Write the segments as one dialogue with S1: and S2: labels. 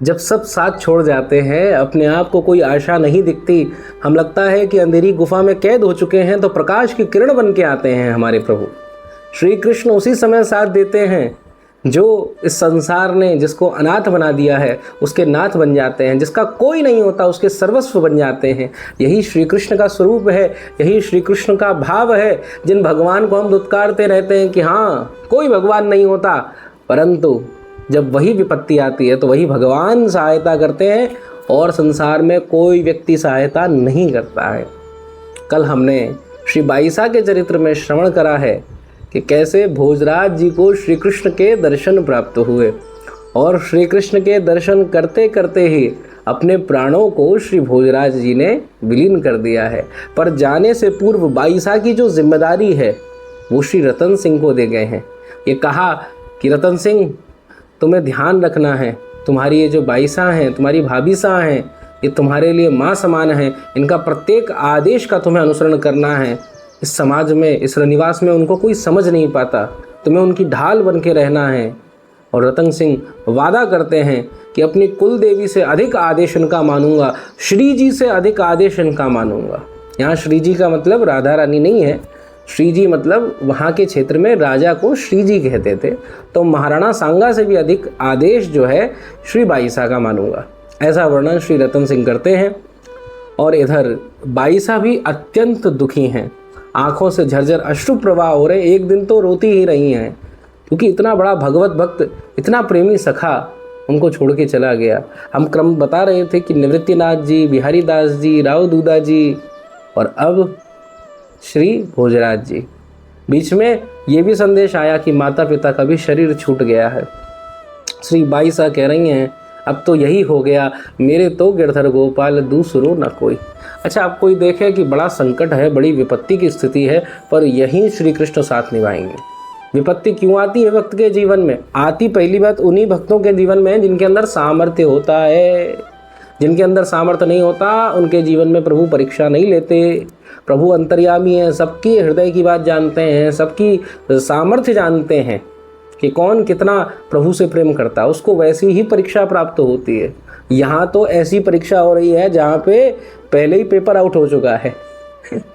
S1: जब सब साथ छोड़ जाते हैं, अपने आप को कोई आशा नहीं दिखती, हम लगता है कि अंधेरी गुफा में कैद हो चुके हैं, तो प्रकाश की किरण बन के आते हैं हमारे प्रभु श्री कृष्ण। उसी समय साथ देते हैं जो इस संसार ने जिसको अनाथ बना दिया है उसके नाथ बन जाते हैं, जिसका कोई नहीं होता उसके सर्वस्व बन जाते हैं। यही श्री कृष्ण का स्वरूप है, यही श्री कृष्ण का भाव है। जिन भगवान को हम दुत्कारते रहते हैं कि हाँ कोई भगवान नहीं होता, परंतु जब वही विपत्ति आती है तो वही भगवान सहायता करते हैं और संसार में कोई व्यक्ति सहायता नहीं करता है। कल हमने श्री बाईसा के चरित्र में श्रवण करा है कि कैसे भोजराज जी को श्री कृष्ण के दर्शन प्राप्त हुए और श्री कृष्ण के दर्शन करते करते ही अपने प्राणों को श्री भोजराज जी ने विलीन कर दिया है। पर जाने से पूर्व बाईसा की जो जिम्मेदारी है वो श्री रतन सिंह को दे गए हैं। ये कहा कि रतन सिंह तुम्हें ध्यान रखना है, तुम्हारी ये जो बाईसा हैं, तुम्हारी भाभीसा हैं, ये तुम्हारे लिए माँ समान है, इनका प्रत्येक आदेश का तुम्हें अनुसरण करना है। इस समाज में, इस रनिवास में उनको कोई समझ नहीं पाता, तुम्हें उनकी ढाल बन के रहना है। और रतन सिंह वादा करते हैं कि अपनी कुल देवी से अधिक आदेश इनका मानूंगा, श्री जी से अधिक आदेश इनका मानूंगा। यहाँ श्री जी का मतलब राधा रानी नहीं है, श्री जी मतलब वहाँ के क्षेत्र में राजा को श्री जी कहते थे, तो महाराणा सांगा से भी अधिक आदेश जो है श्री बाईसा का मानूंगा, ऐसा वर्णन श्री रतन सिंह करते हैं। और इधर बाईसा भी अत्यंत दुखी हैं, आंखों से झरझर अश्रु प्रवाह हो रहे, एक दिन तो रोती ही रही हैं, क्योंकि इतना बड़ा भगवत भक्त, इतना प्रेमी सखा उनको छोड़ के चला गया। हम क्रम बता रहे थे कि निवृत्तिनाथ जी, बिहारी दास जी, राव दूदा जी और अब श्री भोजराज जी। बीच में ये भी संदेश आया कि माता पिता का भी शरीर छूट गया है। श्री बाईसा कह रही हैं अब तो यही हो गया, मेरे तो गिरधर गोपाल दूसरो न कोई। अच्छा, आप कोई देखे कि बड़ा संकट है, बड़ी विपत्ति की स्थिति है, पर यही श्री कृष्ण साथ निभाएंगे। विपत्ति क्यों आती है भक्त के जीवन में? आती पहली बात उन्हीं भक्तों के जीवन में जिनके अंदर सामर्थ्य होता है। जिनके अंदर सामर्थ्य नहीं होता उनके जीवन में प्रभु परीक्षा नहीं लेते। प्रभु अंतर्यामी है, सबकी हृदय की बात जानते हैं, सबकी सामर्थ्य जानते हैं कि कौन कितना प्रभु से प्रेम करता है, उसको वैसी ही परीक्षा प्राप्त होती है। यहाँ तो ऐसी परीक्षा हो रही है जहाँ पे पहले ही पेपर आउट हो चुका है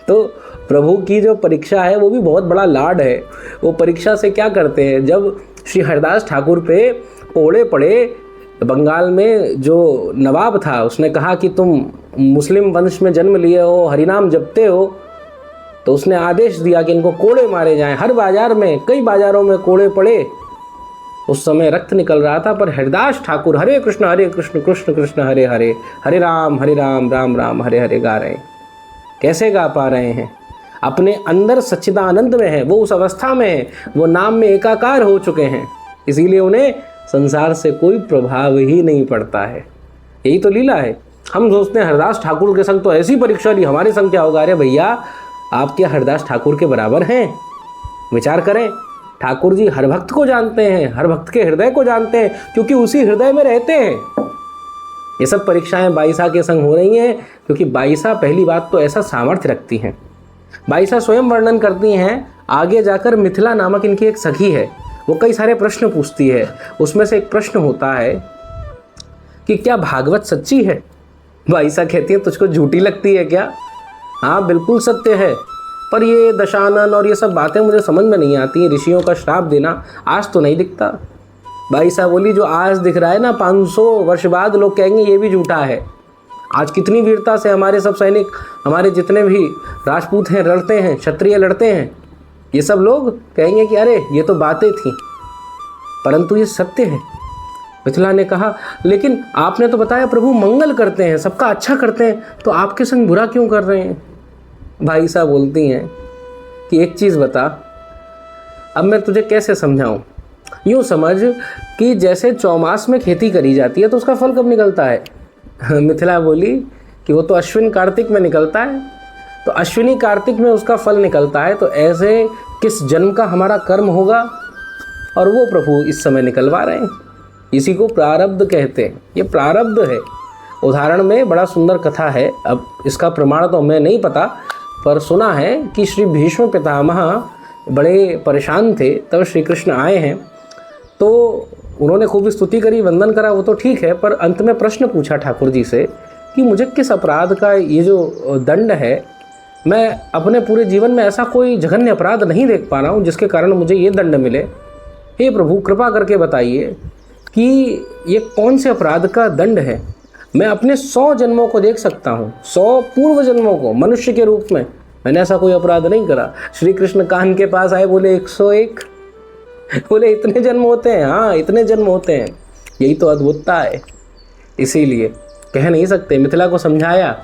S1: तो प्रभु की जो परीक्षा है वो भी बहुत बड़ा लाड है। वो परीक्षा से क्या करते हैं, जब श्री हरिदास ठाकुर पे कोड़े पड़े, बंगाल में जो नवाब था उसने कहा कि तुम मुस्लिम वंश में जन्म लिए हो, हरिनाम जपते हो, तो उसने आदेश दिया कि इनको कोड़े मारे जाएं। हर बाजार में, कई बाजारों में कोड़े पड़े। उस समय रक्त निकल रहा था, पर हरिदास ठाकुर हरे कृष्ण कृष्ण कृष्ण हरे हरे, हरे राम राम राम हरे हरे गा रहे हैं। कैसे गा पा रहे हैं? अपने अंदर सच्चिदानंद में है, वो उस अवस्था में है, वो नाम में एकाकार हो चुके हैं, इसीलिए उन्हें संसार से कोई प्रभाव ही नहीं पड़ता है। यही तो लीला है। हम सोचते हैं हरिदास ठाकुर के संग तो ऐसी परीक्षा ली, हमारे संग क्या होगा? अरे भैया, आप क्या हरिदास ठाकुर के बराबर हैं? विचार करें। ठाकुर जी हर भक्त को जानते हैं, हर भक्त के हृदय को जानते हैं, क्योंकि उसी हृदय में रहते हैं। ये सब परीक्षाएं बाईसा के संग हो रही हैं, क्योंकि बाईसा पहली बात तो ऐसा सामर्थ्य रखती हैं। बाईसा स्वयं वर्णन करती हैं, आगे जाकर मिथिला नामक इनकी एक सखी है, वो कई सारे प्रश्न पूछती है। उसमें से एक प्रश्न होता है कि क्या भागवत सच्ची है? बाईसा कहती है तुझको झूठी लगती है क्या? हाँ बिल्कुल सत्य है, पर ये दशानन और ये सब बातें मुझे समझ में नहीं आती। ऋषियों का श्राप देना आज तो नहीं दिखता। बाईसा बोली जो आज दिख रहा है ना, 500 वर्ष बाद लोग कहेंगे ये भी झूठा है। आज कितनी वीरता से हमारे सब सैनिक, हमारे जितने भी राजपूत हैं लड़ते हैं, क्षत्रिय लड़ते हैं, ये सब लोग कहेंगे कि अरे ये तो बातें थी, परंतु ये सत्य है। मिथिला ने कहा लेकिन आपने तो बताया प्रभु मंगल करते हैं, सबका अच्छा करते हैं, तो आपके संग बुरा क्यों कर रहे हैं? भाई साहब बोलती हैं कि एक चीज़ बता, अब मैं तुझे कैसे समझाऊं? यूँ समझ कि जैसे चौमास में खेती करी जाती है तो उसका फल कब निकलता है? मिथिला बोली कि वो तो अश्विन कार्तिक में निकलता है, तो अश्विनी कार्तिक में उसका फल निकलता है, तो ऐसे किस जन्म का हमारा कर्म होगा, और वो प्रभु इस समय निकलवा रहे हैं। इसी को प्रारब्ध कहते हैं। ये प्रारब्ध है। उदाहरण में बड़ा सुंदर कथा है, अब इसका प्रमाण तो हमें नहीं पता, पर सुना है कि श्री भीष्म पितामह बड़े परेशान थे, तब श्री कृष्ण आए हैं, तो उन्होंने खूब स्तुति करी, वंदन करा, वो तो ठीक है, पर अंत में प्रश्न पूछा ठाकुर जी से कि मुझे किस अपराध का ये जो दंड है, मैं अपने पूरे जीवन में ऐसा कोई जघन्य अपराध नहीं देख पा रहा हूँ जिसके कारण मुझे ये दंड मिले। हे प्रभु, कृपा करके बताइए कि ये कौन से अपराध का दंड है। मैं अपने 100 जन्मों को देख सकता हूँ, 100 पूर्व जन्मों को मनुष्य के रूप में, मैंने ऐसा कोई अपराध नहीं करा। श्री कृष्ण कान के पास आए, बोले 101। बोले इतने जन्म होते हैं? हाँ, इतने जन्म होते हैं। यही तो अद्भुतता है। इसीलिए कह नहीं सकते। मिथिला को समझाया,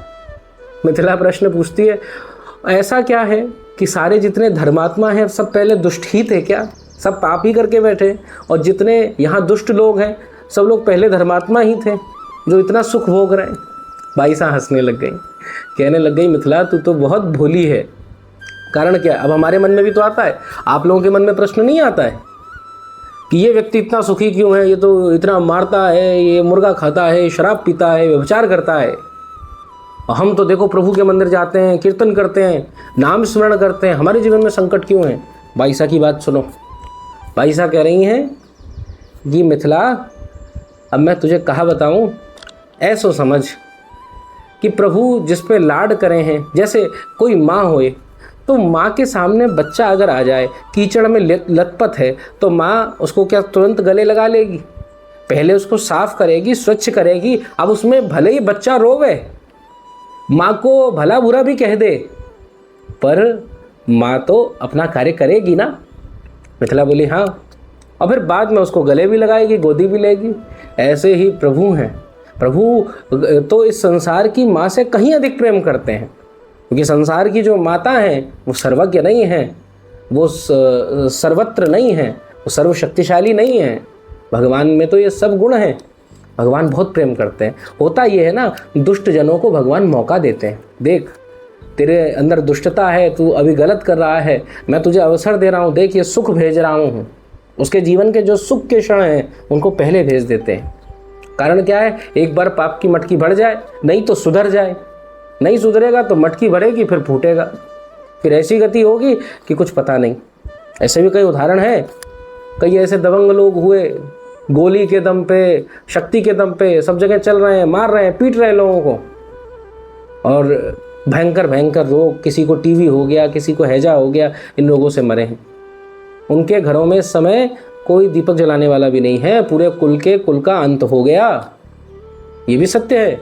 S1: मिथिला प्रश्न पूछती है, ऐसा क्या है कि सारे जितने धर्मात्मा हैं सब पहले दुष्ट ही थे क्या? सब पाप ही करके बैठे, और जितने यहाँ दुष्ट लोग हैं सब लोग पहले धर्मात्मा ही थे जो इतना सुख भोग रहे हैं। बाई सा हंसने लग गई, कहने लग गई, मिथिला तू तो बहुत भोली है। कारण क्या? अब हमारे मन में भी तो आता है, आप लोगों के मन में प्रश्न नहीं आता है कि ये व्यक्ति इतना सुखी क्यों है, ये तो इतना मारता है, ये मुर्गा खाता है, शराब पीता है, व्यभिचार करता है, और हम तो देखो प्रभु के मंदिर जाते हैं, कीर्तन करते हैं, नाम स्मरण करते हैं, हमारे जीवन में संकट क्यों है? बाईसा की बात सुनो। बाईसा कह रही हैं कि मिथिला, अब मैं तुझे कहा बताऊं, ऐसो समझ कि प्रभु जिस पे लाड करे हैं, जैसे कोई माँ होए, तो माँ के सामने बच्चा अगर आ जाए, कीचड़ में लथपथ है, तो माँ उसको क्या तुरंत गले लगा लेगी? पहले उसको साफ करेगी, स्वच्छ करेगी। अब उसमें भले ही बच्चा रोवे, माँ को भला बुरा भी कह दे, पर माँ तो अपना कार्य करेगी ना। मिथिला बोली हाँ, और फिर बाद में उसको गले भी लगाएगी, गोदी भी लेगी। ऐसे ही प्रभु हैं। प्रभु तो इस संसार की माँ से कहीं अधिक प्रेम करते हैं, क्योंकि संसार की जो माता हैं वो सर्वज्ञ नहीं हैं, वो सर्वत्र नहीं हैं, वो सर्वशक्तिशाली नहीं हैं। भगवान में तो ये सब गुण हैं। भगवान बहुत प्रेम करते हैं। होता ये है ना, दुष्ट जनों को भगवान मौका देते हैं। देख, तेरे अंदर दुष्टता है, तू अभी गलत कर रहा है, मैं तुझे अवसर दे रहा हूँ, देख ये सुख भेज रहा हूँ। उसके जीवन के जो सुख के क्षण हैं उनको पहले भेज देते हैं। कारण क्या है? एक बार पाप की मटकी बढ़ जाए, नहीं तो सुधर जाए, नहीं सुधरेगा तो मटकी बढ़ेगी, फिर फूटेगा, फिर ऐसी गति होगी कि कुछ पता नहीं। ऐसे भी कई उदाहरण हैं। कई ऐसे दबंग लोग हुए, गोली के दम पे, शक्ति के दम पे सब जगह चल रहे हैं, मार रहे हैं, पीट रहे हैं लोगों को, और भयंकर भयंकर रोग, किसी को टीवी हो गया, किसी को हैजा हो गया, इन लोगों से मरे हैं। उनके घरों में इस समय कोई दीपक जलाने वाला भी नहीं है, पूरे कुल का अंत हो गया। ये भी सत्य है।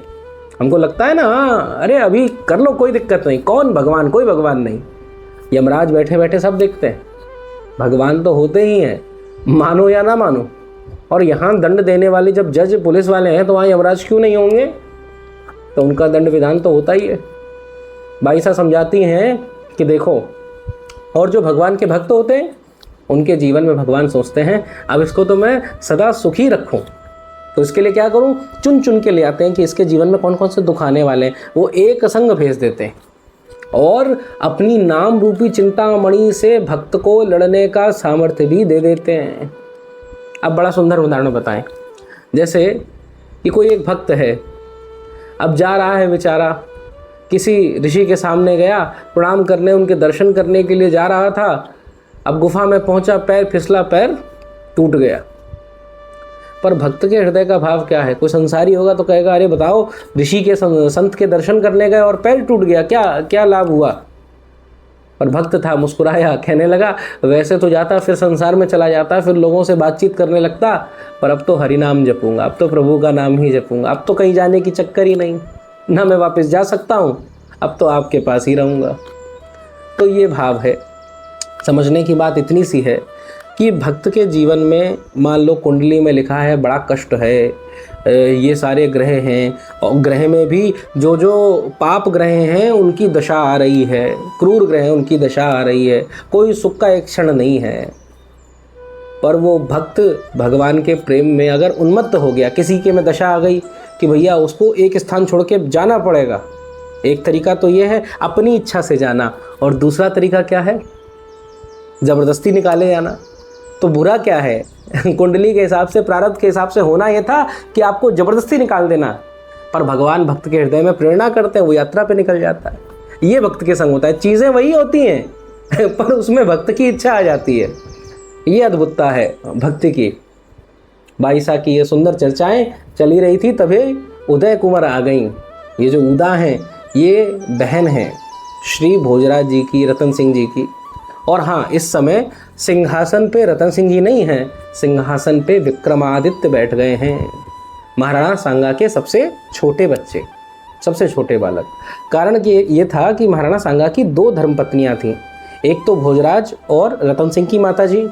S1: हमको लगता है ना, हाँ अरे अभी कर लो, कोई दिक्कत नहीं, कौन भगवान? कोई भगवान नहीं। यमराज बैठे बैठे सब देखते हैं। भगवान तो होते ही हैं, मानो या ना मानो। और यहाँ दंड देने वाले जब जज पुलिस वाले हैं, तो वहाँ यमराज क्यों नहीं होंगे? तो उनका दंड विधान तो होता ही है। बाईसा समझाती हैं कि देखो, और जो भगवान के भक्त होते हैं उनके जीवन में भगवान सोचते हैं अब इसको तो मैं सदा सुखी रखूं, तो इसके लिए क्या करूं? चुन चुन के ले आते हैं कि इसके जीवन में कौन कौन से दुख आने वाले हैं, वो एक संग भेज देते हैं, और अपनी नाम रूपी चिंतामणि से भक्त को लड़ने का सामर्थ्य भी दे देते हैं। अब बड़ा सुंदर उदाहरण बताएं। जैसे कि कोई एक भक्त है, अब जा रहा है बेचारा, किसी ऋषि के सामने गया, प्रणाम करने, उनके दर्शन करने के लिए जा रहा था। अब गुफा में पहुंचा, पैर फिसला, पैर टूट गया। पर भक्त के हृदय का भाव क्या है? कोई संसारी होगा तो कहेगा अरे बताओ, ऋषि के संत के दर्शन करने गए और पैर टूट गया, क्या लाभ हुआ? पर भक्त था, मुस्कुराया, कहने लगा वैसे तो जाता, फिर संसार में चला जाता, फिर लोगों से बातचीत करने लगता, पर अब तो हरि नाम जपूंगा, अब तो प्रभु का नाम ही जपूंगा, अब तो कहीं जाने की चक्कर ही नहीं, ना मैं वापस जा सकता हूँ, अब तो आपके पास ही रहूँगा। तो ये भाव है। समझने की बात इतनी सी है कि भक्त के जीवन में, मान लो कुंडली में लिखा है बड़ा कष्ट है, ये सारे ग्रह हैं, और ग्रह में भी जो जो पाप ग्रह हैं उनकी दशा आ रही है, क्रूर ग्रह हैं उनकी दशा आ रही है, कोई सुख का एक क्षण नहीं है। पर वो भक्त भगवान के प्रेम में अगर उन्मत्त हो गया, किसी के में दशा आ गई कि भैया उसको एक स्थान छोड़ के जाना पड़ेगा। एक तरीका तो ये है अपनी इच्छा से जाना, और दूसरा तरीका क्या है? ज़बरदस्ती निकाले जाना। तो बुरा क्या है? कुंडली के हिसाब से, प्रारब्ध के हिसाब से होना यह था कि आपको ज़बरदस्ती निकाल देना, पर भगवान भक्त के हृदय में प्रेरणा करते हैं, वो यात्रा पे निकल जाता है। ये भक्त के संग होता है। चीज़ें वही होती हैं पर उसमें भक्त की इच्छा आ जाती है। ये अद्भुतता है भक्ति की। बाईसा की ये सुंदर चर्चाएं चली रही थी, तभी उदय कुंवर आ गई। ये जो उदा हैं ये बहन हैं श्री भोजराज जी की, रतन सिंह जी की। और हाँ, इस समय सिंहासन पे रतन सिंह जी नहीं हैं, सिंहासन पे विक्रमादित्य बैठ गए हैं, महाराणा सांगा के सबसे छोटे बच्चे, सबसे छोटे बालक। कारण कि ये था कि महाराणा सांगा की 2 धर्मपत्नियां थीं, एक तो भोजराज और रतन सिंह की माता जी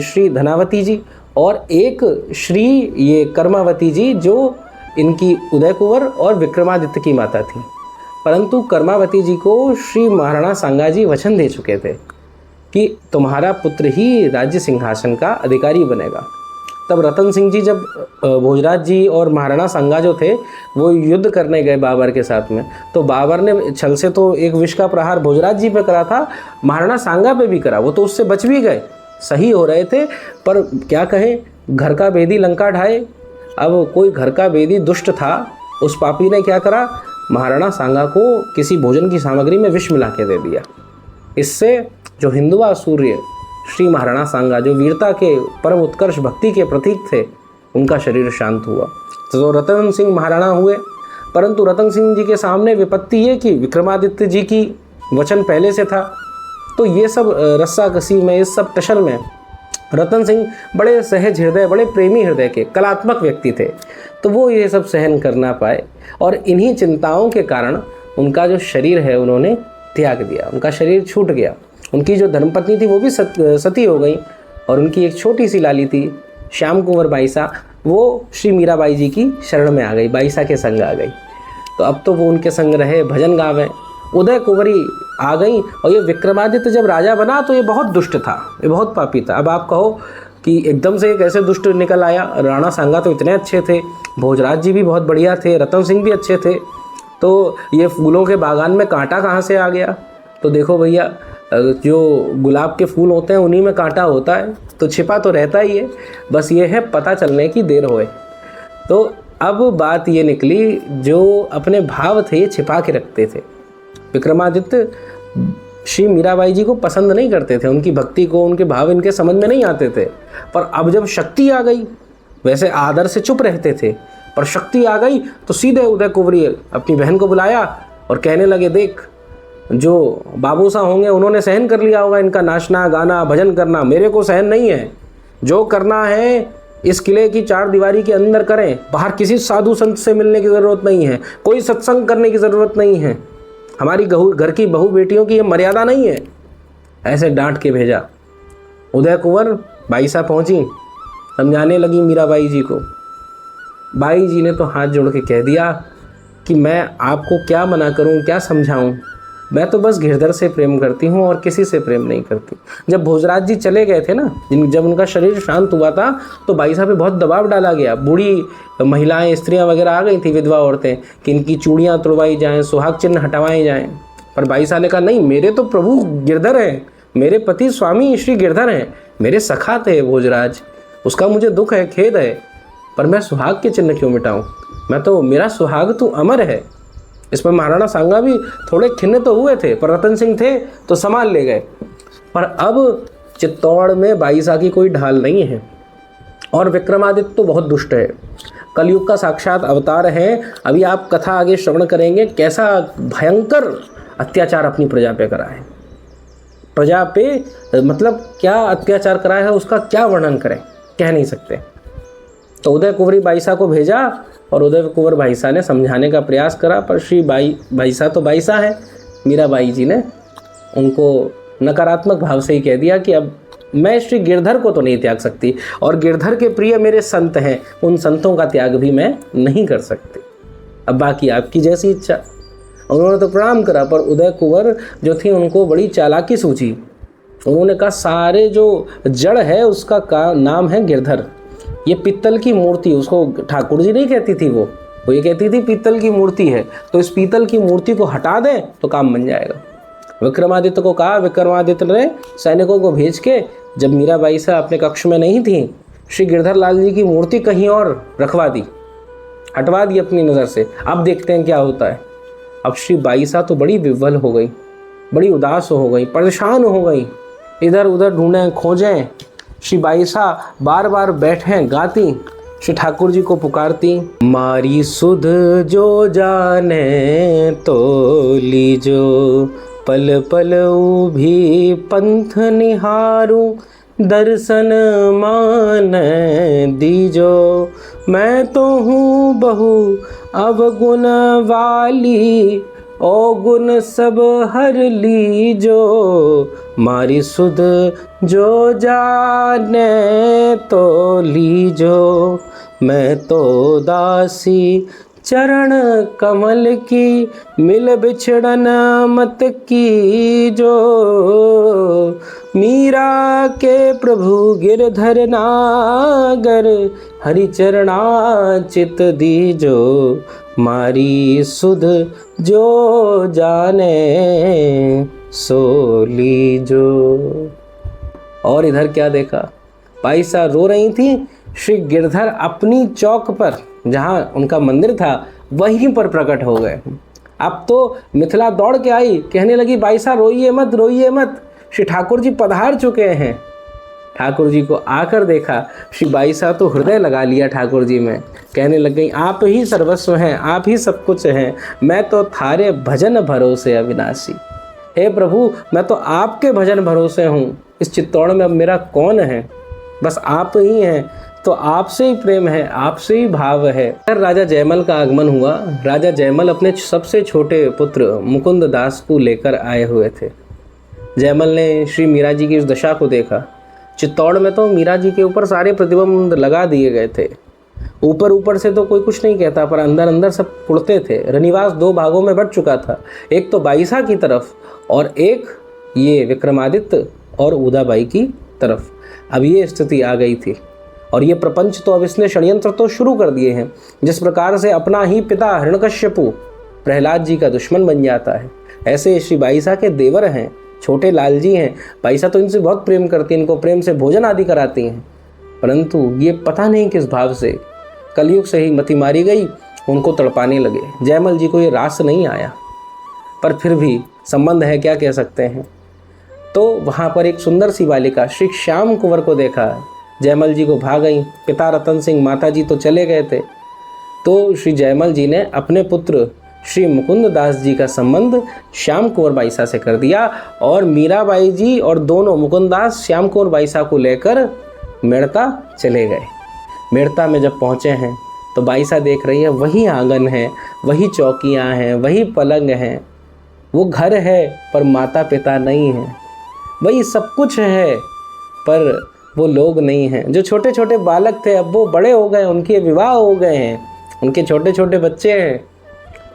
S1: श्री धनावती जी, और एक श्री ये कर्मावती जी जो इनकी उदय कुंवर और विक्रमादित्य की माता थी। परंतु कर्मावती जी को श्री महाराणा सांगा जी वचन दे चुके थे कि तुम्हारा पुत्र ही राज्य सिंहासन का अधिकारी बनेगा। तब रतन सिंह जी जब भोजराज जी और महाराणा सांगा जो थे वो युद्ध करने गए बाबर के साथ में, तो बाबर ने छल से तो एक विष का प्रहार भोजराज जी पे करा था, महाराणा सांगा पे भी करा, वो तो उससे बच भी गए, सही हो रहे थे। पर क्या कहें, घर का बेदी लंका ढाए। अब कोई घर का बेदी दुष्ट था, उस पापी ने क्या करा, महाराणा सांगा को किसी भोजन की सामग्री में विष मिला के दे दिया। इससे जो हिंदुआ सूर्य श्री महाराणा सांगा, जो वीरता के परम उत्कर्ष भक्ति के प्रतीक थे, उनका शरीर शांत हुआ। तो रतन सिंह महाराणा हुए। परंतु रतन सिंह जी के सामने विपत्ति ये कि विक्रमादित्य जी की वचन पहले से था। तो ये सब रस्साकसी में, इस सब टशन में रतन सिंह बड़े सहज हृदय, बड़े प्रेमी हृदय के कलात्मक व्यक्ति थे, तो वो ये सब सहन कर ना पाए और इन्हीं चिंताओं के कारण उनका जो शरीर है उन्होंने त्याग दिया, उनका शरीर छूट गया। उनकी जो धर्मपत्नी थी वो भी सती हो गई और उनकी एक छोटी सी लाली थी श्याम कुंवर बाईसा, वो श्री मीराबाई जी की शरण में आ गई, बाईसा के संग आ गई। तो अब तो वो उनके संग रहे, भजन गावे। उदय कुंवरी आ गई और ये विक्रमादित्य जब राजा बना तो ये बहुत दुष्ट था, ये बहुत पापी था। अब आप कहो कि एकदम से कैसे दुष्ट निकल आया, राणा सांगा तो इतने अच्छे थे, भोजराज जी भी बहुत बढ़िया थे, रतन सिंह भी अच्छे थे, तो ये फूलों के बागान में कांटा कहाँ से आ गया। तो देखो भैया, जो गुलाब के फूल होते हैं उन्हीं में कांटा होता है, तो छिपा तो रहता ही है, बस ये है पता चलने की देर होए। तो अब बात ये निकली, जो अपने भाव थे ये छिपा के रखते थे। विक्रमादित्य श्री मीराबाई जी को पसंद नहीं करते थे, उनकी भक्ति को, उनके भाव इनके समझ में नहीं आते थे। पर अब जब शक्ति आ गई, वैसे आदर से चुप रहते थे, पर शक्ति आ गई तो सीधे उदय कुंवरी अपनी बहन को बुलाया और कहने लगे, देख, जो बाबू सा होंगे उन्होंने सहन कर लिया होगा इनका नाचना गाना भजन करना, मेरे को सहन नहीं है। जो करना है इस किले की 4 दीवारी के अंदर करें, बाहर किसी साधु संत से मिलने की ज़रूरत नहीं है, कोई सत्संग करने की ज़रूरत नहीं है, हमारी घर की बहू बेटियों की ये मर्यादा नहीं है। ऐसे डांट के भेजा। उदय कुंवर बाईसा पहुंची, समझाने लगी मीराबाई जी को। बाई जी ने तो हाथ जोड़ के कह दिया कि मैं आपको क्या मना करूं, क्या समझाऊं, मैं तो बस गिरधर से प्रेम करती हूं और किसी से प्रेम नहीं करती। जब भोजराज जी चले गए थे ना, जब उनका शरीर शांत हुआ था, तो बाईसा पे बहुत दबाव डाला गया। बूढ़ी महिलाएं, स्त्रियां वगैरह आ गई थी, विधवा औरतें, कि इनकी चूड़ियाँ तुड़वाई जाएं, सुहाग चिन्ह हटवाए जाएं। पर बाईसा ने कहा, नहीं, मेरे तो प्रभु गिरधर हैं, मेरे पति स्वामी श्री गिरधर हैं, मेरे सखा थे भोजराज, उसका मुझे दुख है, खेद है, पर मैं सुहाग के चिन्ह क्यों मिटाऊं, मैं तो, मेरा सुहाग तो अमर है। इसमें महाराणा सांगा भी थोड़े खिन्न तो हुए थे, पर रतन सिंह थे तो संभाल ले गए। पर अब चित्तौड़ में बाईसा की कोई ढाल नहीं है और विक्रमादित्य तो बहुत दुष्ट है, कलयुग का साक्षात अवतार है। अभी आप कथा आगे श्रवण करेंगे, कैसा भयंकर अत्याचार अपनी प्रजा पे करा है। प्रजा पे मतलब क्या अत्याचार करा है, उसका क्या वर्णन करें, कह नहीं सकते। तो उदय कुंवरी बाईसा को भेजा और उदय कुंवर बाईसा ने समझाने का प्रयास करा, पर श्री बाईसा तो बाईसा है, मीराबाई जी ने उनको नकारात्मक भाव से ही कह दिया कि अब मैं श्री गिरधर को तो नहीं त्याग सकती, और गिरधर के प्रिय मेरे संत हैं, उन संतों का त्याग भी मैं नहीं कर सकती, अब बाकी आपकी जैसी इच्छा। उन्होंने तो प्रणाम करा, पर उदय कुंवर जो थी उनको बड़ी चालाकी सूझी। उन्होंने कहा, सारे जो जड़ है उसका नाम है गिरधर, ये पित्तल की मूर्ति, उसको ठाकुर जी नहीं कहती थी, वो ये कहती थी पीतल की मूर्ति है, तो इस पीतल की मूर्ति को हटा दें तो काम बन जाएगा। विक्रमादित्य को कहा, विक्रमादित्य ने सैनिकों को भेज के, जब मीराबाई सा अपने कक्ष में नहीं थी, श्री गिरधर लाल जी की मूर्ति कहीं और रखवा दी, हटवा दी अपनी नज़र से। अब देखते हैं क्या होता है। अब श्री बाईसा तो बड़ी विह्वल हो गई, बड़ी उदास हो गई, परेशान हो गई, इधर उधर ढूंढें खोजें, श्री बाईसा बार बार बैठे गाती, श्री ठाकुर जी को पुकारती। मारी सुध जो जाने तो लीजो, पल पल भी पंथ निहारूं, दर्शन मान दीजो। मैं तो हूँ बहु अवगुण वाली, ओ गुण सब हर लीजो। मारी सुध जो जाने तो लीजो, मैं तो दासी चरण कमल की, मिल बिछड़न मत की जो। मीरा के प्रभु गिरधर नागर, हरि चरणा चित दीजो। मारी सुध जो जाने सो लीजो। और इधर क्या देखा, बाईसा रो रही थी। श्री गिरधर अपनी चौक पर, जहाँ उनका मंदिर था, वहीं पर प्रकट हो गए। अब तो मिथिला दौड़ के आई, कहने लगी बाईसा रोइए मत, रोइए मत, श्री ठाकुर जी पधार चुके हैं। ठाकुर जी को आकर देखा, श्री बाईसा तो हृदय लगा लिया ठाकुर जी में, कहने लग गई आप ही सर्वस्व हैं, आप ही सब कुछ हैं, मैं तो थारे भजन भरोसे अविनाशी। हे प्रभु, मैं तो आपके भजन भरोसे हूँ, इस चित्तौड़ में अब मेरा कौन है, बस आप ही हैं, तो आपसे ही प्रेम है, आपसे ही भाव है। राजा जयमल का आगमन हुआ। राजा जयमल अपने सबसे छोटे पुत्र मुकुंद दास को लेकर आए हुए थे। जयमल ने श्री मीरा जी की उस दशा को देखा। चित्तौड़ में तो मीरा जी के ऊपर सारे प्रतिबंध लगा दिए गए थे। ऊपर ऊपर से तो कोई कुछ नहीं कहता, पर अंदर अंदर सब उड़ते थे। रनिवास दो भागों में बट चुका था, एक तो बाईसा की तरफ और एक ये विक्रमादित्य और उदाबाई की तरफ। अब ये स्थिति आ गई थी और ये प्रपंच तो अब इसने षड्यंत्र तो शुरू कर दिए हैं। जिस प्रकार से अपना ही पिता हिरण्यकश्यपु प्रहलाद जी का दुश्मन बन जाता है, ऐसे श्री बाईसा के देवर हैं, छोटे लाल जी हैं। बाईसा तो इनसे बहुत प्रेम करती हैं, इनको प्रेम से भोजन आदि कराती हैं, परंतु ये पता नहीं किस भाव से कलयुग से ही मति मारी गई, उनको तड़पाने लगे। जयमल जी को ये रास नहीं आया, पर फिर भी संबंध है, क्या कह सकते हैं। तो वहाँ पर एक सुंदर सी बालिका श्री श्याम कुंवर को देखा। जयमल जी को भाग गई। पिता रतन सिंह, माता जी तो चले गए थे। तो श्री जयमल जी ने अपने पुत्र श्री मुकुंद दास जी का संबंध श्याम कुंवर बाईसा से कर दिया और मीराबाई जी और दोनों मुकुंद दास श्याम कुंवर बाईसा को लेकर मेड़ता चले गए। मेड़ता में जब पहुँचे हैं तो बाईसा देख रही है, वही आंगन है, वही चौकियाँ हैं, वही पलंग हैं, वो घर है पर माता पिता नहीं हैं, वही सब कुछ है पर वो लोग नहीं हैं। जो छोटे छोटे बालक थे अब वो बड़े हो गए, उनके विवाह हो गए हैं, उनके छोटे छोटे बच्चे हैं।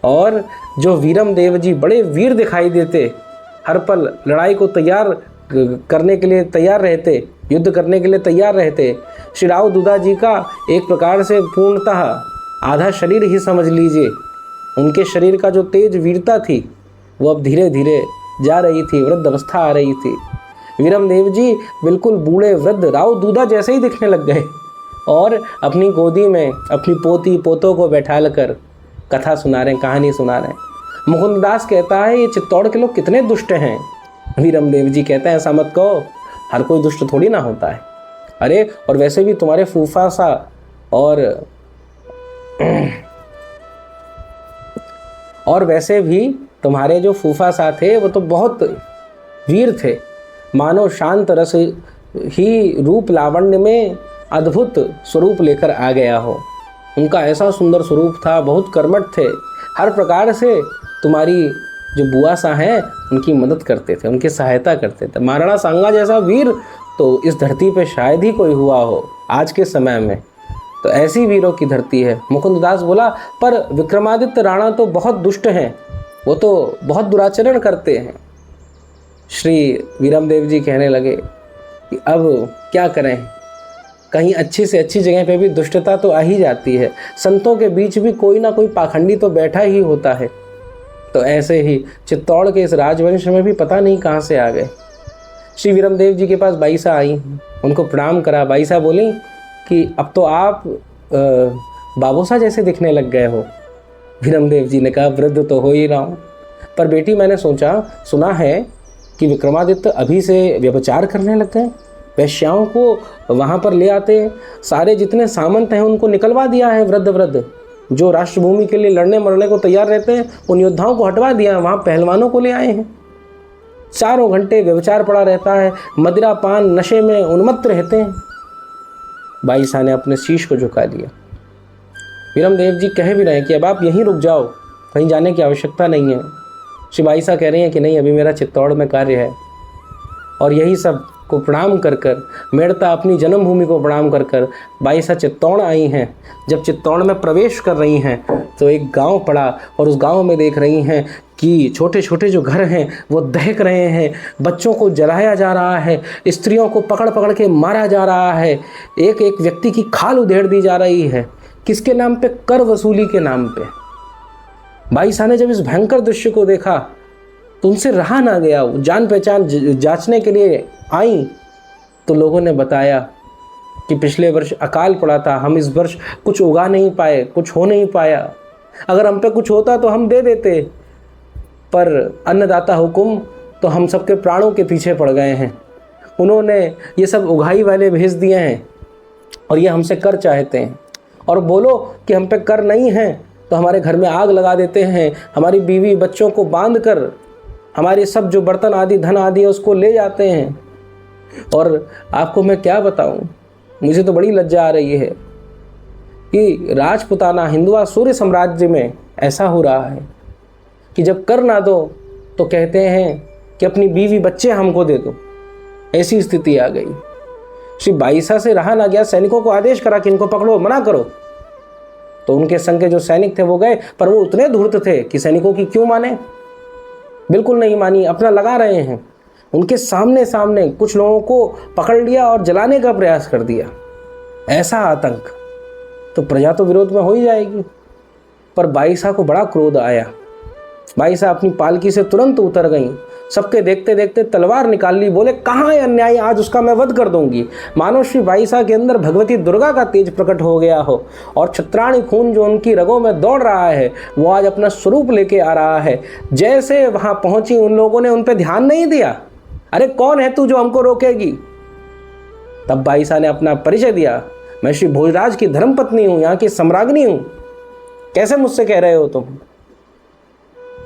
S1: और जो वीरम देव जी बड़े वीर दिखाई देते, हर पल लड़ाई को तैयार करने के लिए तैयार रहते, युद्ध करने के लिए तैयार रहते। श्री राव दूधा जी का एक प्रकार से पूर्णतः आधा शरीर ही समझ लीजिए, उनके शरीर का जो तेज वीरता थी वो अब धीरे धीरे जा रही थी, वृद्ध अवस्था आ रही थी। वीरम देव जी बिल्कुल बूढ़े वृद्ध राव दूधा जैसे ही दिखने लग गए और अपनी गोदी में अपनी पोती पोतों को बैठाल कर कथा सुना रहे हैं, कहानी सुना रहे हैं। मुकुंद दास कहता है ये चित्तौड़ के लोग कितने दुष्ट हैं। वीरम देव जी कहते हैं ऐसा मत कहो, हर कोई दुष्ट थोड़ी ना होता है। अरे और वैसे भी तुम्हारे फूफा सा और वैसे भी तुम्हारे जो फूफा सा थे वो तो बहुत वीर थे, मानो शांत रस ही रूप लावण्य में अद्भुत स्वरूप लेकर आ गया हो। उनका ऐसा सुंदर स्वरूप था, बहुत कर्मठ थे, हर प्रकार से तुम्हारी जो बुआ सा हैं उनकी मदद करते थे, उनकी सहायता करते थे। महाराणा सांगा जैसा वीर तो इस धरती पे शायद ही कोई हुआ हो आज के समय में, तो ऐसी वीरों की धरती है। मुकुंद दास बोला पर विक्रमादित्य राणा तो बहुत दुष्ट हैं, वो तो बहुत दुराचरण करते हैं। श्री वीरम देव जी कहने लगे कि अब क्या करें, कहीं अच्छी से अच्छी जगह पे भी दुष्टता तो आ ही जाती है, संतों के बीच भी कोई ना कोई पाखंडी तो बैठा ही होता है। तो ऐसे ही चित्तौड़ के इस राजवंश में भी पता नहीं कहाँ से आ गए। श्री वीरम देव जी के पास बाईसा आई, उनको प्रणाम करा। बाईसा बोली कि अब तो आप बाबूसा जैसे दिखने लग गए हो। वीरम देव जी ने कहा वृद्ध तो हो ही रहा हूँ, पर बेटी मैंने सुना है कि विक्रमादित्य अभी से व्यभिचार करने लग गए। वेश्याओं को वहाँ पर ले आते हैं, सारे जितने सामंत हैं उनको निकलवा दिया है, वृद्ध जो राष्ट्रभूमि के लिए लड़ने मरने को तैयार रहते हैं उन योद्धाओं को हटवा दिया है, वहाँ पहलवानों को ले आए हैं। चारों घंटे व्यभिचार पड़ा रहता है, मदिरा पान नशे में उन्मत्त रहते हैं। बाईसा ने अपने शीश को झुका लिया। वीरमदेव जी कह भी रहे हैं कि अब आप यहीं रुक जाओ, कहीं जाने की आवश्यकता नहीं है। श्री बाईसा कह रही हैं कि नहीं, अभी मेरा चित्तौड़ में कार्य है। और यही सब को प्रणाम कर कर, मेड़ता अपनी जन्मभूमि को प्रणाम कर कर बाईसा चित्तौड़ आई हैं। जब चित्तौड़ में प्रवेश कर रही हैं तो एक गांव पड़ा और उस गांव में देख रही हैं कि छोटे छोटे जो घर हैं वो दहक रहे हैं, बच्चों को जलाया जा रहा है, स्त्रियों को पकड़ पकड़ के मारा जा रहा है, एक एक व्यक्ति की खाल उधेड़ दी जा रही है। किसके नाम पे? कर वसूली के नाम पे। बाईसा ने जब इस भयंकर दृश्य को देखा तो उनसे रहा ना गया। जान पहचान जांचने के लिए आई तो लोगों ने बताया कि पिछले वर्ष अकाल पड़ा था, हम इस वर्ष कुछ उगा नहीं पाए, कुछ हो नहीं पाया। अगर हम पे कुछ होता तो हम दे देते, पर अन्नदाता हुकुम तो हम सबके प्राणों के पीछे पड़ गए हैं। उन्होंने ये सब उगाई वाले भेज दिए हैं और ये हमसे कर चाहते हैं। और बोलो कि हम पे कर नहीं है तो हमारे घर में आग लगा देते हैं, हमारी बीवी बच्चों को बांध कर हमारे सब जो बर्तन आदि धन आदि है उसको ले जाते हैं। और आपको मैं क्या बताऊं, मुझे तो बड़ी लज्जा आ रही है कि राजपुताना हिंदुआ सूर्य साम्राज्य में ऐसा हो रहा है कि जब कर ना दो तो कहते हैं कि अपनी बीवी बच्चे हमको दे दो। ऐसी स्थिति आ गई। श्री बाईसा से रहा ना गया, सैनिकों को आदेश करा कि इनको पकड़ो, मना करो। तो उनके संग के जो सैनिक थे वो गए, पर वो उतने धूर्त थे कि सैनिकों की क्यों माने, बिल्कुल नहीं मानी, अपना लगा रहे हैं। उनके सामने सामने कुछ लोगों को पकड़ लिया और जलाने का प्रयास कर दिया। ऐसा आतंक, तो प्रजा तो विरोध में हो ही जाएगी। पर बाईसा को बड़ा क्रोध आया। बाईसा अपनी पालकी से तुरंत उतर गई, सबके देखते देखते तलवार निकाल ली, बोले कहाँ है अन्याय, आज उसका मैं वध कर दूंगी। मानो श्री बाईसा के अंदर भगवती दुर्गा का तेज प्रकट हो गया हो और छत्राणी खून जो उनकी रगों में दौड़ रहा है वो आज अपना स्वरूप लेके आ रहा है। जैसे वहां पहुंची उन लोगों ने उन पर ध्यान नहीं दिया। अरे कौन है तू जो हमको रोकेगी? तब बाईसा ने अपना परिचय दिया, मैं श्री भोजराज की धर्मपत्नी हूं, यहाँ की सम्राज्ञी हूं, कैसे मुझसे कह रहे हो तुम?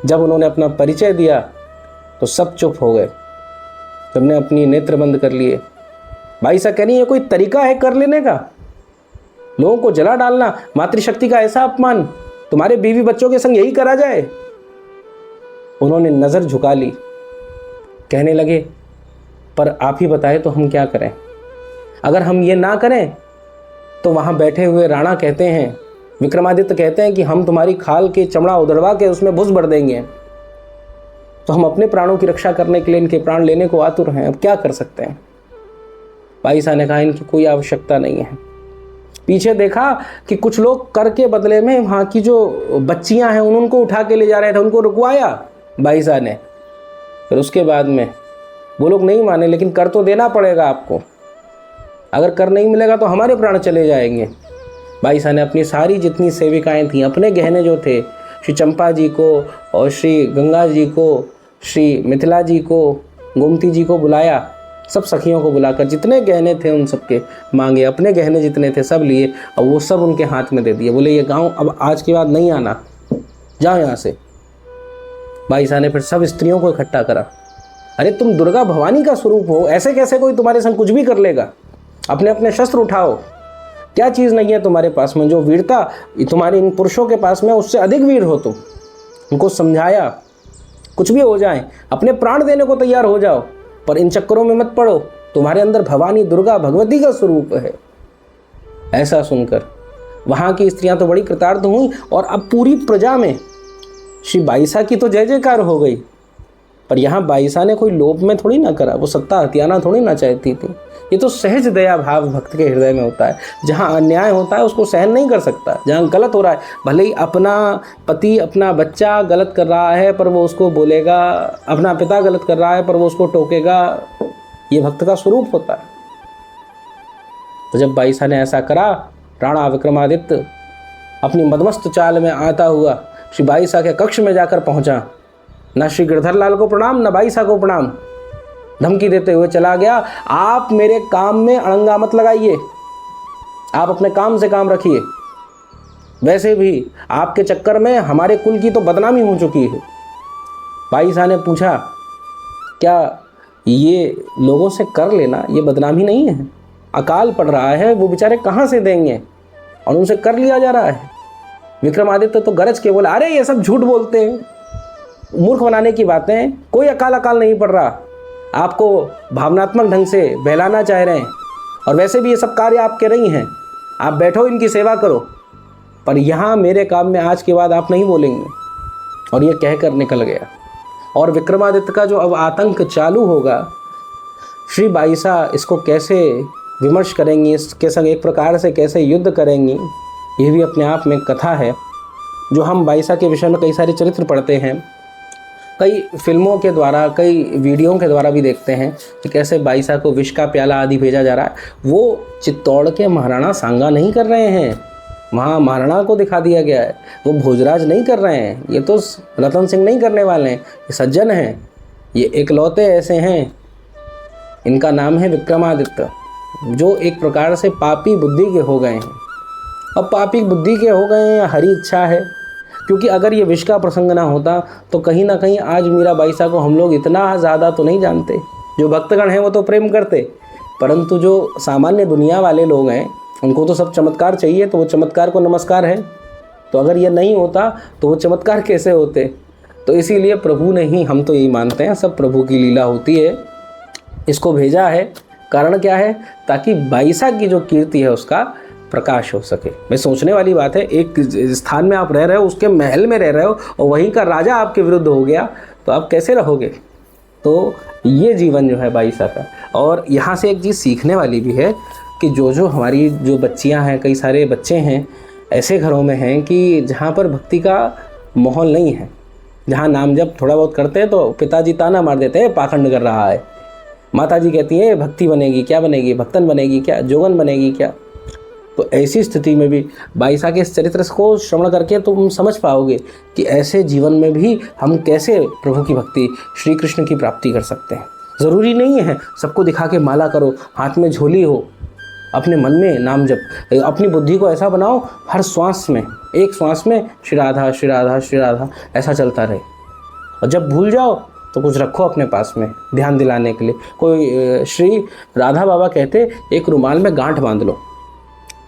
S1: जब उन्होंने अपना परिचय दिया तो सब चुप हो गए, सबने अपनी नेत्र बंद कर लिए। बाईसा कह रही है कोई तरीका है कर लेने का? लोगों को जला डालना, मातृशक्ति का ऐसा अपमान, तुम्हारे बीवी बच्चों के संग यही करा जाए? उन्होंने नजर झुका ली, कहने लगे पर आप ही बताए तो हम क्या करें? अगर हम ये ना करें तो वहां बैठे हुए राणा कहते हैं, विक्रमादित्य कहते हैं कि हम तुम्हारी खाल के चमड़ा उधड़वा के उसमें भुस भर देंगे। तो हम अपने प्राणों की रक्षा करने के लिए इनके प्राण लेने को आतुर हैं, अब क्या कर सकते हैं? बाईसा ने कहा इनकी कोई आवश्यकता नहीं है। पीछे देखा कि कुछ लोग कर के बदले में वहाँ की जो बच्चियां हैं उनको उठा के ले जा रहे थे, उनको रुकवाया बाईसा ने। फिर उसके बाद में वो लोग नहीं माने, लेकिन कर तो देना पड़ेगा आपको, अगर कर नहीं मिलेगा तो हमारे प्राण चले जाएंगे। बाईसा ने अपनी सारी जितनी सेविकाएं थीं, अपने गहने जो थे, श्री चंपा जी को और श्री गंगा जी को, श्री मिथिला जी को, गोमती जी को बुलाया, सब सखियों को बुलाकर जितने गहने थे उन सबके मांगे, अपने गहने जितने थे सब लिए और वो सब उनके हाथ में दे दिए। बोले ये गांव अब आज के बाद नहीं आना, जाओ यहाँ से। बाईसा ने फिर सब स्त्रियों को इकट्ठा करा, अरे तुम दुर्गा भवानी का स्वरूप हो, ऐसे कैसे कोई तुम्हारे संग कुछ भी कर लेगा? अपने अपने शस्त्र उठाओ, क्या चीज़ नहीं है तुम्हारे पास में? जो वीरता तुम्हारे इन पुरुषों के पास में उससे अधिक वीर हो तुम। उनको समझाया, कुछ भी हो जाए अपने प्राण देने को तैयार हो जाओ, पर इन चक्करों में मत पड़ो, तुम्हारे अंदर भवानी दुर्गा भगवती का स्वरूप है। ऐसा सुनकर वहाँ की स्त्रियां तो बड़ी कृतार्थ हुई और अब पूरी प्रजा में श्री बाईसा की तो जय जयकार हो गई। पर यहाँ बाईसा ने कोई लोभ में थोड़ी ना करा, वो सत्ता हथियाना थोड़ी ना चाहती थी। ये तो सहज दया भाव भक्त के हृदय में होता है। जहाँ अन्याय होता है उसको सहन नहीं कर सकता, जहाँ गलत हो रहा है, भले ही अपना पति अपना बच्चा गलत कर रहा है पर वो उसको बोलेगा, अपना पिता गलत कर रहा है पर वो उसको टोकेगा, ये भक्त का स्वरूप होता है। तो जब बाईसा ने ऐसा करा, राणा विक्रमादित्य अपनी मदमस्त चाल में आता हुआ श्री बाईसा के कक्ष में जाकर पहुंचा। न श्री गिरधर लाल को प्रणाम, न बाईसा को प्रणाम। धमकी देते हुए चला गया, आप मेरे काम में अड़ंगा मत लगाइए, आप अपने काम से काम रखिए। वैसे भी आपके चक्कर में हमारे कुल की तो बदनामी हो चुकी है। बाईसा ने पूछा, क्या ये लोगों से कर लेना ये बदनामी नहीं है? अकाल पड़ रहा है, वो बेचारे कहाँ से देंगे, और उनसे कर लिया जा रहा है। विक्रमादित्य तो गरज के बोला, अरे ये सब झूठ बोलते हैं, मूर्ख बनाने की बातें, कोई अकाल नहीं पड़ रहा, आपको भावनात्मक ढंग से बहलाना चाह रहे हैं, और वैसे भी ये सब कार्य आपके नहीं हैं, आप बैठो इनकी सेवा करो, पर यहाँ मेरे काम में आज के बाद आप नहीं बोलेंगे। और ये कहकर निकल गया। और विक्रमादित्य का जो अब आतंक चालू होगा, श्री बाईसा इसको कैसे विमर्श करेंगी, इसके संग एक प्रकार से कैसे युद्ध करेंगी, ये भी अपने आप में कथा है। जो हम बाईसा के विषय में कई सारे चरित्र पढ़ते हैं, कई फिल्मों के द्वारा, कई वीडियो के द्वारा भी देखते हैं कि कैसे बाईसा को विष का प्याला आदि भेजा जा रहा है। वो चित्तौड़ के महाराणा सांगा नहीं कर रहे हैं, वहाँ महाराणा को दिखा दिया गया है। वो भोजराज नहीं कर रहे हैं, ये तो रतन सिंह नहीं करने वाले हैं, ये सज्जन हैं, ये एकलौते ऐसे हैं। इनका नाम है विक्रमादित्य, जो एक प्रकार से पापी बुद्धि के हो गए हैं। अब पापी बुद्धि के हो गए हैं, हरी इच्छा है, क्योंकि अगर ये विष का प्रसंग ना होता तो कहीं ना कहीं आज मीरा बाईसा को हम लोग इतना ज़्यादा तो नहीं जानते। जो भक्तगण हैं वो तो प्रेम करते, परंतु जो सामान्य दुनिया वाले लोग हैं उनको तो सब चमत्कार चाहिए, तो वो चमत्कार को नमस्कार है। तो अगर ये नहीं होता तो वो चमत्कार कैसे होते? तो इसीलिए प्रभु ने ही, हम तो यही मानते हैं, सब प्रभु की लीला होती है, इसको भेजा है। कारण क्या है? ताकि बाईसा की जो कीर्ति है उसका प्रकाश हो सके। मैं सोचने वाली बात है, एक स्थान में आप रह रहे हो, उसके महल में रह रहे हो, और वहीं का राजा आपके विरुद्ध हो गया, तो आप कैसे रहोगे? तो ये जीवन जो है बाईसा का। और यहाँ से एक चीज़ सीखने वाली भी है कि जो हमारी जो बच्चियाँ हैं, कई सारे बच्चे हैं ऐसे घरों में हैं कि जहाँ पर भक्ति का माहौल नहीं है, जहाँ नाम जब थोड़ा बहुत करते हैं तो पिताजी ताना मार देते हैं, पाखंड कर रहा है। माताजी कहती है भक्ति बनेगी क्या बनेगी, भक्तन बनेगी क्या, जोगन बनेगी क्या। तो ऐसी स्थिति में भी बाईसा के इस चरित्र को श्रवण करके तुम समझ पाओगे कि ऐसे जीवन में भी हम कैसे प्रभु की भक्ति, श्री कृष्ण की प्राप्ति कर सकते हैं। ज़रूरी नहीं है सबको दिखा के माला करो, हाथ में झोली हो, अपने मन में नाम जप, अपनी बुद्धि को ऐसा बनाओ हर श्वास में, एक श्वास में श्री राधा श्री राधा श्री राधा ऐसा चलता रहे। और जब भूल जाओ तो कुछ रखो अपने पास में ध्यान दिलाने के लिए। कोई श्री राधा बाबा कहते एक रुमाल में गांठ बांध लो,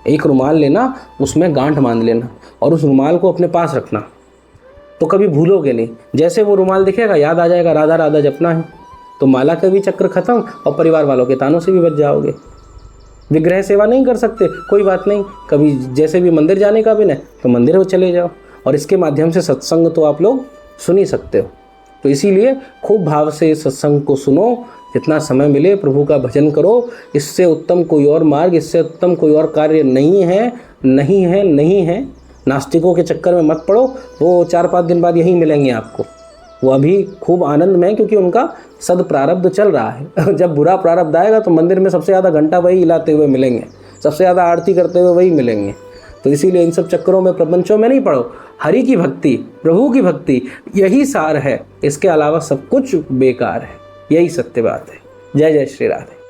S1: एक रुमाल लेना, उसमें गांठ बांध लेना और उस रुमाल को अपने पास रखना, तो कभी भूलोगे नहीं। जैसे वो रुमाल दिखेगा याद आ जाएगा राधा राधा जपना है, तो माला का भी चक्र खत्म और परिवार वालों के तानों से भी बच जाओगे। विग्रह सेवा नहीं कर सकते, कोई बात नहीं, कभी जैसे भी मंदिर जाने का भी नहीं तो मंदिर में चले जाओ, और इसके माध्यम से सत्संग तो आप लोग सुन ही सकते हो। तो इसीलिए खूब भाव से सत्संग को सुनो, जितना समय मिले प्रभु का भजन करो। इससे उत्तम कोई और मार्ग, इससे उत्तम कोई और कार्य नहीं है, नहीं है, नहीं है। नास्तिकों के चक्कर में मत पड़ो, वो 4-5 दिन बाद यहीं मिलेंगे आपको। वो अभी खूब आनंद में, क्योंकि उनका सद प्रारब्ध चल रहा है। जब बुरा प्रारब्ध आएगा तो मंदिर में सबसे ज़्यादा घंटा वही हिलाते हुए मिलेंगे, सबसे ज़्यादा आरती करते हुए वही मिलेंगे। तो इसीलिए इन सब चक्करों में, प्रपंचों में नहीं पड़ो। हरि की भक्ति, प्रभु की भक्ति, यही सार है, इसके अलावा सब कुछ बेकार है। यही सत्य बात है। जय जय श्री राधे।